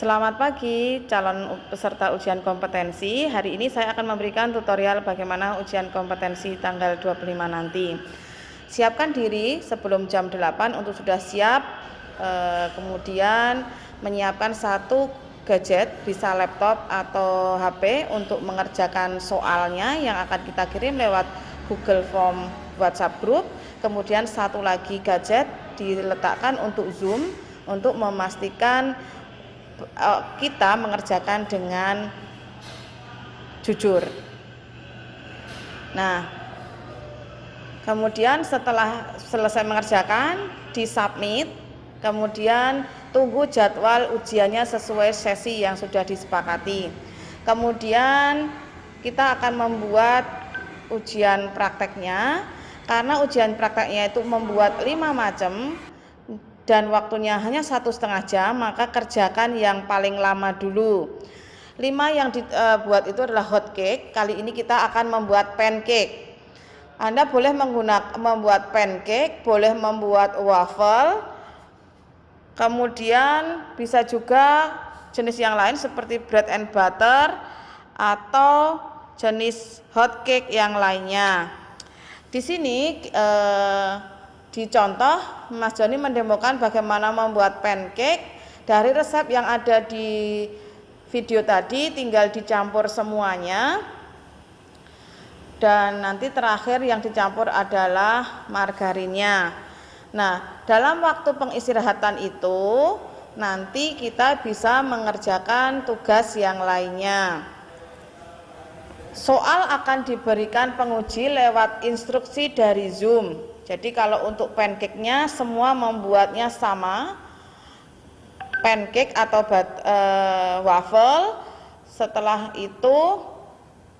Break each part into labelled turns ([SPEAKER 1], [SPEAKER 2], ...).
[SPEAKER 1] Selamat pagi calon peserta ujian kompetensi. Hari ini saya akan memberikan tutorial bagaimana ujian kompetensi tanggal 25 nanti. Siapkan diri sebelum jam 8 untuk sudah siap, kemudian menyiapkan satu gadget, bisa laptop atau HP untuk mengerjakan soalnya yang akan kita kirim lewat Google Form WhatsApp Group. Kemudian satu lagi gadget diletakkan untuk Zoom untuk memastikan kita mengerjakan dengan jujur. Nah, kemudian setelah selesai mengerjakan, disubmit, kemudian tunggu jadwal ujiannya sesuai sesi yang sudah disepakati. Kemudian kita akan membuat ujian prakteknya, karena ujian prakteknya itu membuat 5 macam dan waktunya hanya 1,5 jam, maka kerjakan yang paling lama dulu. 5 yang dibuat itu adalah hot cake. Kali ini kita akan membuat pancake. Anda boleh membuat pancake, boleh membuat waffle, kemudian bisa juga jenis yang lain seperti bread and butter atau jenis hot cake yang lainnya. Di sini di contoh, Mas Joni mendemokan bagaimana membuat pancake dari resep yang ada di video tadi, tinggal dicampur semuanya. Dan nanti terakhir yang dicampur adalah margarinnya. Nah, dalam waktu pengistirahatan itu, nanti kita bisa mengerjakan tugas yang lainnya. Soal akan diberikan penguji lewat instruksi dari Zoom. Jadi kalau untuk pancake-nya semua membuatnya sama, pancake atau waffle. Setelah itu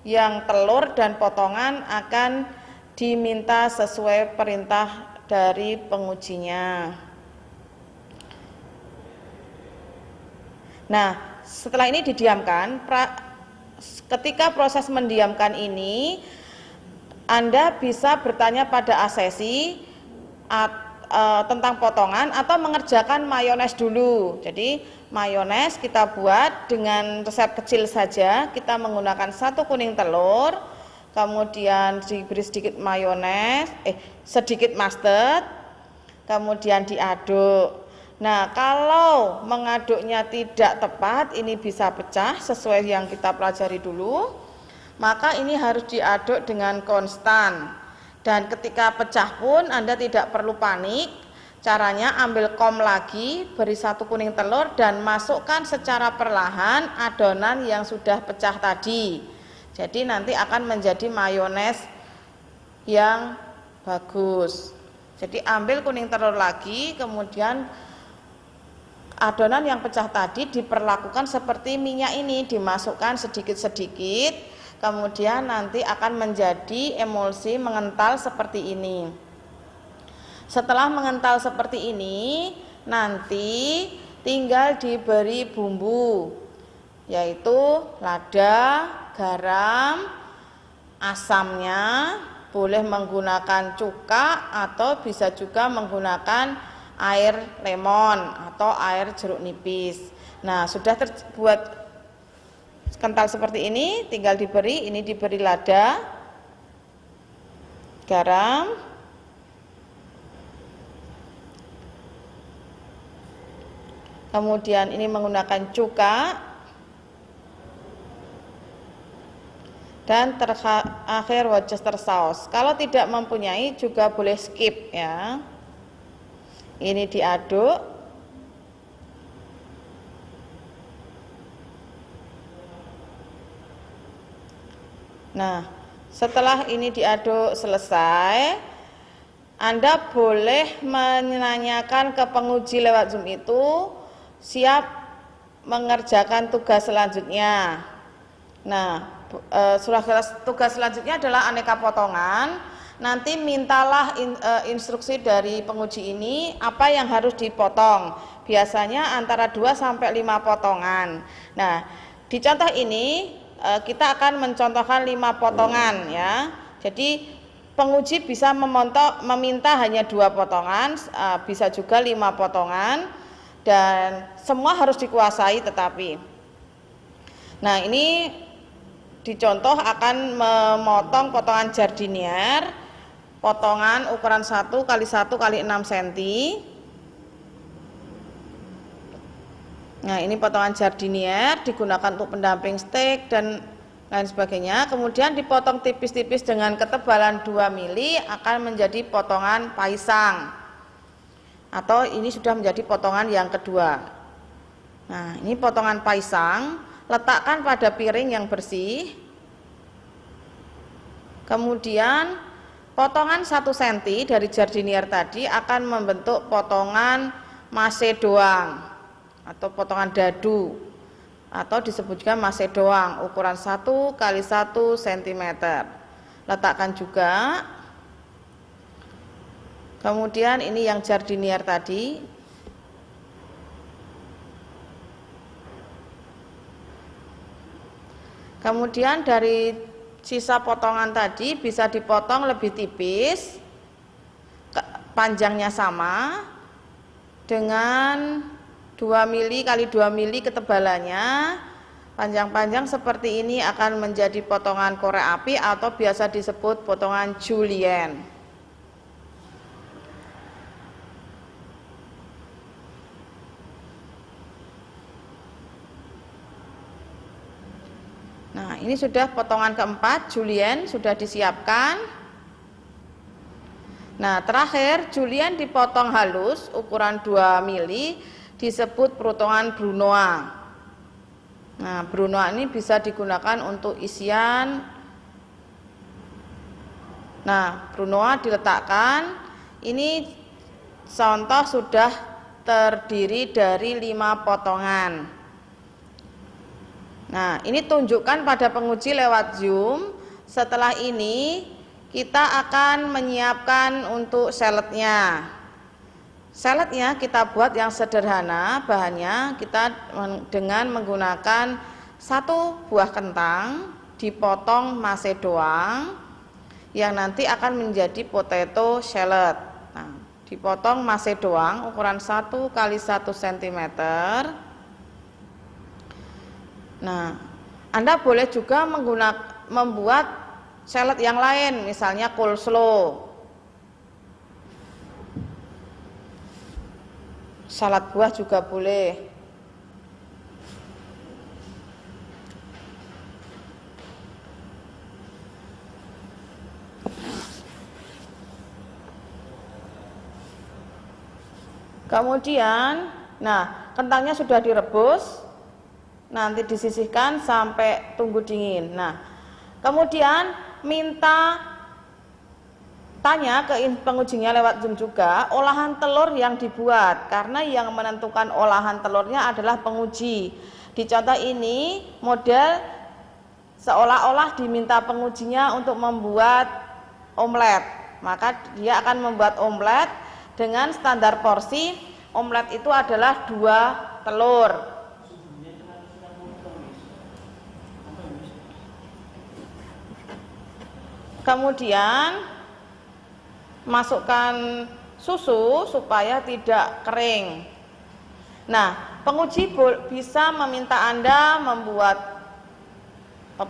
[SPEAKER 1] yang telur dan potongan akan diminta sesuai perintah dari pengujinya. Nah, setelah ini didiamkan. Ketika proses mendiamkan ini, Anda bisa bertanya pada asesi tentang potongan atau mengerjakan mayones dulu. Jadi mayones kita buat dengan resep kecil saja. Kita menggunakan 1 kuning telur, kemudian diberi sedikit mayones, sedikit mustard, kemudian diaduk. Nah, kalau mengaduknya tidak tepat, ini bisa pecah sesuai yang kita pelajari dulu. Maka ini harus diaduk dengan konstan. Dan ketika pecah pun Anda tidak perlu panik. Caranya ambil kom lagi, beri 1 kuning telur dan masukkan secara perlahan adonan yang sudah pecah tadi. Jadi nanti akan menjadi mayones yang bagus. Jadi ambil kuning telur lagi, kemudian adonan yang pecah tadi diperlakukan seperti minyak ini, dimasukkan sedikit-sedikit. Kemudian nanti akan menjadi emulsi mengental seperti ini. Setelah mengental seperti ini, nanti tinggal diberi bumbu, yaitu lada, garam, asamnya, boleh menggunakan cuka atau bisa juga menggunakan air lemon atau air jeruk nipis. Nah, sudah terbuat kental seperti ini, tinggal diberi, ini diberi lada, garam, kemudian ini menggunakan cuka, dan terakhir Worcester sauce. Kalau tidak mempunyai juga boleh skip ya. Ini diaduk. Nah, setelah ini diaduk selesai, Anda boleh menanyakan ke penguji lewat Zoom itu siap mengerjakan tugas selanjutnya. Nah, tugas selanjutnya adalah aneka potongan. Nanti mintalah instruksi dari penguji ini apa yang harus dipotong. Biasanya antara 2 sampai 5 potongan. Nah, di contoh ini kita akan mencontohkan 5 potongan ya. Jadi penguji bisa meminta hanya 2 potongan, bisa juga 5 potongan. dan semua harus dikuasai. Tetapi nah, ini dicontoh akan memotong potongan jardinier, potongan ukuran 1 kali 1 kali 6 cm. Nah, ini potongan jardinier digunakan untuk pendamping stek dan lain sebagainya. Kemudian dipotong tipis-tipis dengan ketebalan 2 mili akan menjadi potongan paisang, atau ini sudah menjadi potongan yang kedua. Nah, ini potongan paisang, letakkan pada piring yang bersih. Kemudian potongan 1 cm dari jardinier tadi akan membentuk potongan masedoang atau potongan dadu, atau disebut juga masedoang ukuran 1 kali 1 cm. Letakkan juga. Kemudian ini yang jardinier tadi. Kemudian dari sisa potongan tadi bisa dipotong lebih tipis, panjangnya sama dengan 2 mili kali 2 mili ketebalannya. Panjang-panjang seperti ini akan menjadi potongan korek api atau biasa disebut potongan julienne. Nah, ini sudah potongan keempat, julienne sudah disiapkan. Nah, terakhir julienne dipotong halus ukuran 2 mili disebut potongan brunoise. Nah, brunoise ini bisa digunakan untuk isian. Nah, brunoise diletakkan. Ini contoh sudah terdiri dari 5 potongan. Nah, ini tunjukkan pada penguji lewat Zoom. Setelah ini kita akan menyiapkan untuk saladnya. Saladnya kita buat yang sederhana, bahannya kita dengan menggunakan 1 buah kentang dipotong masedoang yang nanti akan menjadi potato salad. Nah, dipotong masedoang ukuran 1 kali 1 cm. Nah, Anda boleh juga membuat salad yang lain, misalnya coleslaw. Salad buah juga boleh. Kemudian, nah, kentangnya sudah direbus. Nanti disisihkan sampai tunggu dingin. Nah, kemudian tanya ke pengujinya lewat Zoom juga olahan telur yang dibuat, karena yang menentukan olahan telurnya adalah penguji. Di contoh ini model seolah-olah diminta pengujinya untuk membuat omelet, maka dia akan membuat omelet dengan standar porsi. Omelet itu adalah 2 telur. Kemudian masukkan susu supaya tidak kering. Nah, penguji bisa meminta Anda membuat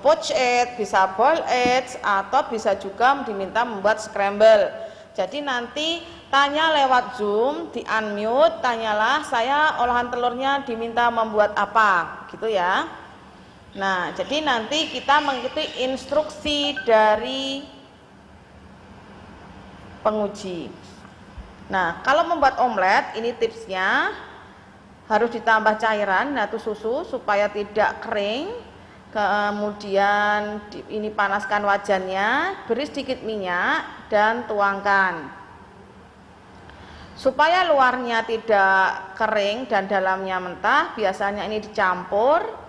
[SPEAKER 1] poached egg, bisa boiled eggs, atau bisa juga diminta membuat scramble. Jadi nanti tanya lewat Zoom, di unmute, tanyalah, saya olahan telurnya diminta membuat apa, gitu ya. Nah, jadi nanti kita mengikuti instruksi dari penguji. Nah, kalau membuat omelet, ini tipsnya, harus ditambah cairan atau susu supaya tidak kering. Kemudian ini panaskan wajannya, beri sedikit minyak dan tuangkan. Supaya luarnya tidak kering dan dalamnya mentah, biasanya ini dicampur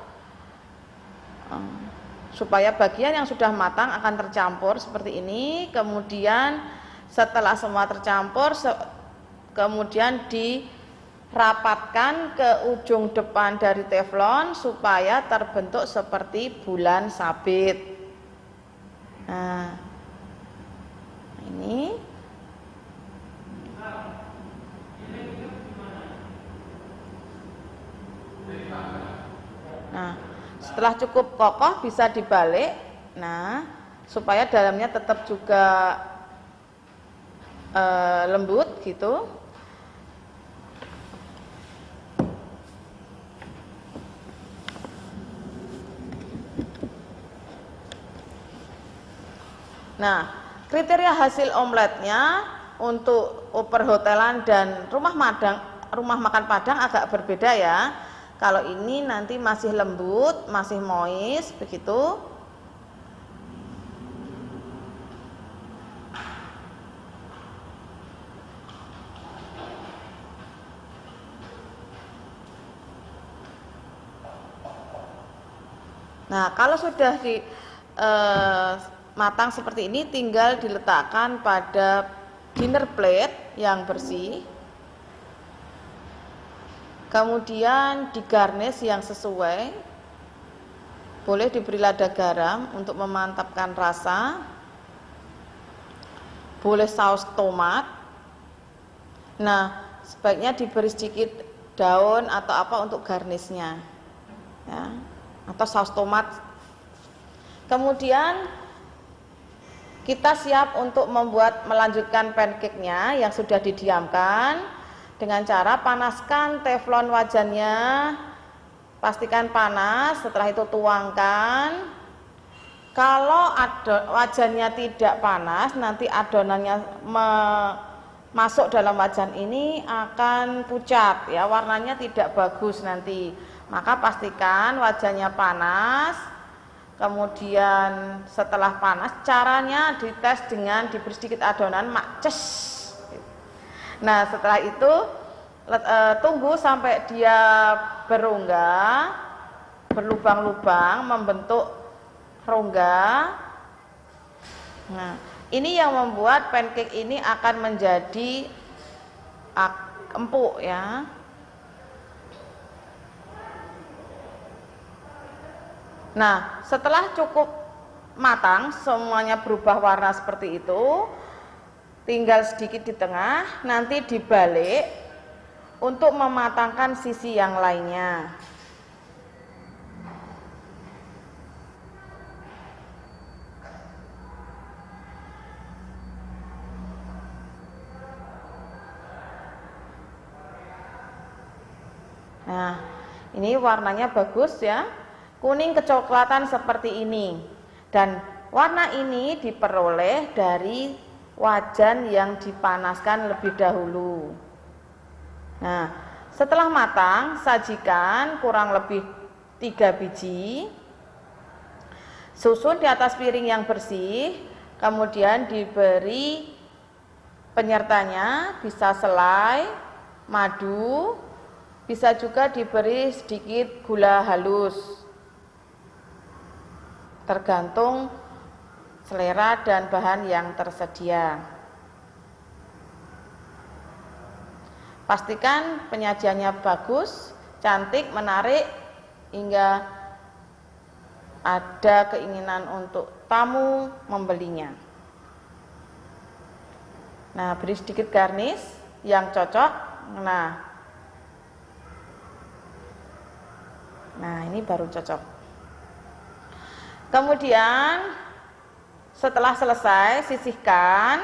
[SPEAKER 1] supaya bagian yang sudah matang akan tercampur seperti ini. Kemudian setelah semua tercampur, kemudian dirapatkan ke ujung depan dari teflon supaya terbentuk seperti bulan sabit. Nah, ini Nah, setelah cukup kokoh bisa dibalik. Nah, supaya dalamnya tetap juga lembut gitu. Nah, kriteria hasil omeletnya untuk perhotelan dan rumah makan Padang agak berbeda ya. Kalau ini nanti masih lembut, masih moist begitu. Nah, kalau sudah matang seperti ini, tinggal diletakkan pada dinner plate yang bersih. Kemudian digarnish yang sesuai. Boleh diberi lada garam untuk memantapkan rasa. Boleh saus tomat. Nah, sebaiknya diberi sedikit daun atau apa untuk garnishnya, ya, atau saus tomat. Kemudian kita siap untuk melanjutkan pancake-nya yang sudah didiamkan dengan cara panaskan teflon wajannya, pastikan panas, setelah itu tuangkan. Kalau wajannya tidak panas, nanti adonannya masuk dalam wajan ini akan pucat ya, warnanya tidak bagus nanti. Maka pastikan wajannya panas. Kemudian setelah panas, caranya dites dengan diberi sedikit adonan makces. Nah, setelah itu tunggu sampai dia berongga, berlubang-lubang, membentuk rongga. Nah, ini yang membuat pancake ini akan menjadi empuk ya. Nah, setelah cukup matang, semuanya berubah warna seperti itu, tinggal sedikit di tengah, nanti dibalik untuk mematangkan sisi yang lainnya. Nah, ini warnanya bagus ya, kuning kecoklatan seperti ini. Dan warna ini diperoleh dari wajan yang dipanaskan lebih dahulu. Nah, setelah matang, sajikan kurang lebih 3 biji. Susun di atas piring yang bersih, kemudian diberi penyertanya, bisa selai, madu, bisa juga diberi sedikit gula halus, tergantung selera dan bahan yang tersedia. Pastikan penyajiannya bagus, cantik, menarik, hingga ada keinginan untuk tamu membelinya. Nah, beri sedikit garnish yang cocok. Nah, ini baru cocok. Kemudian setelah selesai, sisihkan.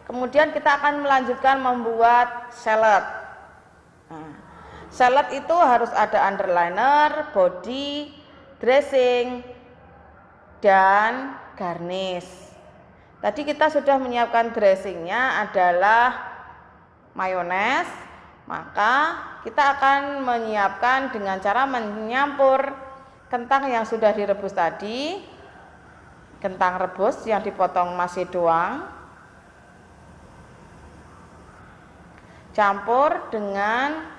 [SPEAKER 1] Kemudian kita akan melanjutkan membuat salad. Nah, salad itu harus ada underliner, body, dressing, dan garnish. Tadi kita sudah menyiapkan dressingnya adalah mayones. Maka kita akan menyiapkan dengan cara menyampur kentang yang sudah direbus tadi, kentang rebus yang dipotong masih doang, campur dengan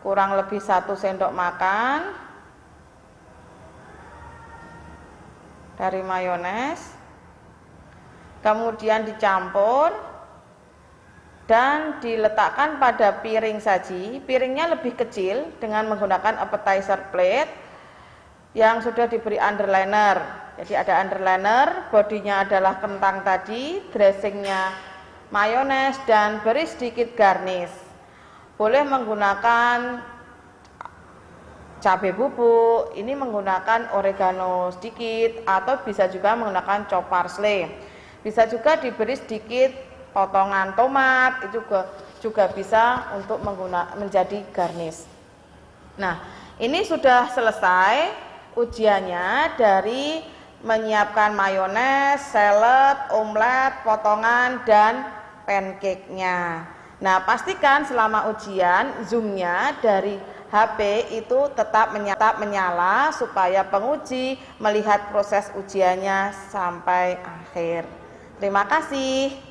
[SPEAKER 1] kurang lebih 1 sendok makan dari mayones, kemudian dicampur dan diletakkan pada piring saji. Piringnya lebih kecil dengan menggunakan appetizer plate yang sudah diberi underliner. Jadi ada underliner, bodinya adalah kentang tadi, dressingnya mayones, dan beri sedikit garnish. Boleh menggunakan cabai bubuk, ini menggunakan oregano sedikit atau bisa juga menggunakan chop parsley. Bisa juga diberi sedikit potongan tomat, itu juga bisa untuk menjadi garnish. Nah, ini sudah selesai ujiannya dari menyiapkan mayones, salad, omelet, potongan, dan pancake-nya. Nah, pastikan selama ujian Zoom-nya dari HP itu tetap menyala supaya penguji melihat proses ujiannya sampai akhir. Terima kasih.